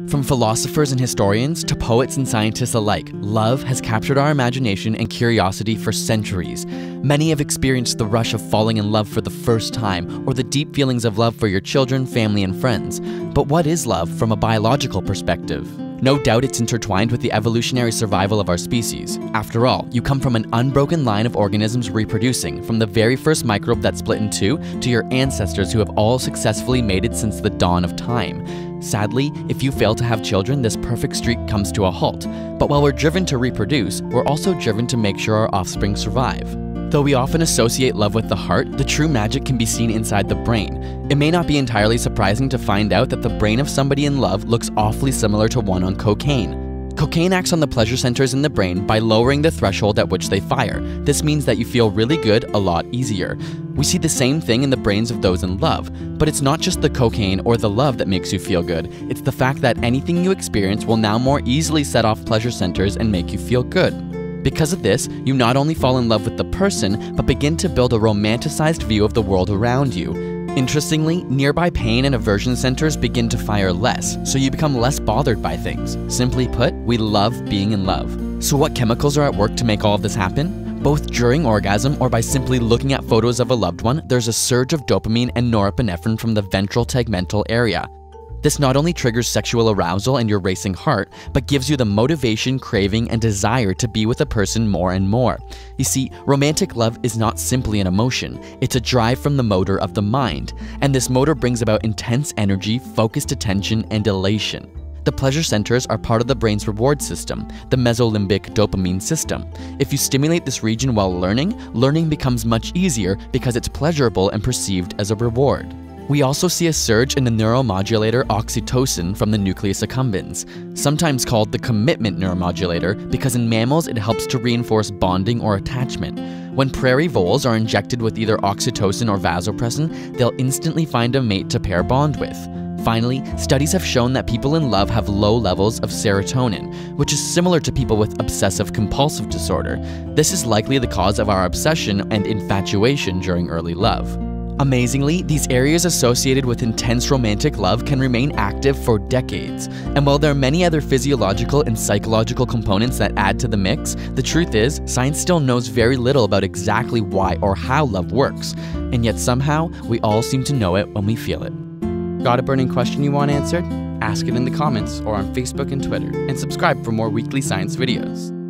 From philosophers and historians to poets and scientists alike, love has captured our imagination and curiosity for centuries. Many have experienced the rush of falling in love for the first time, or the deep feelings of love for your children, family, and friends. But what is love from a biological perspective? No doubt it's intertwined with the evolutionary survival of our species. After all, you come from an unbroken line of organisms reproducing, from the very first microbe that split in two to your ancestors who have all successfully mated since the dawn of time. Sadly, if you fail to have children, this perfect streak comes to a halt. But while we're driven to reproduce, we're also driven to make sure our offspring survive. Though we often associate love with the heart, the true magic can be seen inside the brain. It may not be entirely surprising to find out that the brain of somebody in love looks awfully similar to one on cocaine. Cocaine acts on the pleasure centers in the brain by lowering the threshold at which they fire. This means that you feel really good a lot easier. We see the same thing in the brains of those in love, but it's not just the cocaine or the love that makes you feel good. It's the fact that anything you experience will now more easily set off pleasure centers and make you feel good. Because of this, you not only fall in love with the person, but begin to build a romanticized view of the world around you. Interestingly, nearby pain and aversion centers begin to fire less, so you become less bothered by things. Simply put, we love being in love. So what chemicals are at work to make all of this happen? Both during orgasm or by simply looking at photos of a loved one, there's a surge of dopamine and norepinephrine from the ventral tegmental area. This not only triggers sexual arousal and your racing heart, but gives you the motivation, craving, and desire to be with a person more and more. You see, romantic love is not simply an emotion, it's a drive from the motor of the mind, and this motor brings about intense energy, focused attention, and elation. The pleasure centers are part of the brain's reward system, the mesolimbic dopamine system. If you stimulate this region while learning becomes much easier because it's pleasurable and perceived as a reward. We also see a surge in the neuromodulator oxytocin from the nucleus accumbens, sometimes called the commitment neuromodulator because in mammals it helps to reinforce bonding or attachment. When prairie voles are injected with either oxytocin or vasopressin, they'll instantly find a mate to pair bond with. Finally, studies have shown that people in love have low levels of serotonin, which is similar to people with obsessive-compulsive disorder. This is likely the cause of our obsession and infatuation during early love. Amazingly, these areas associated with intense romantic love can remain active for decades. And while there are many other physiological and psychological components that add to the mix, the truth is, science still knows very little about exactly why or how love works. And yet somehow, we all seem to know it when we feel it. Got a burning question you want answered? Ask it in the comments or on Facebook and Twitter, and subscribe for more weekly science videos.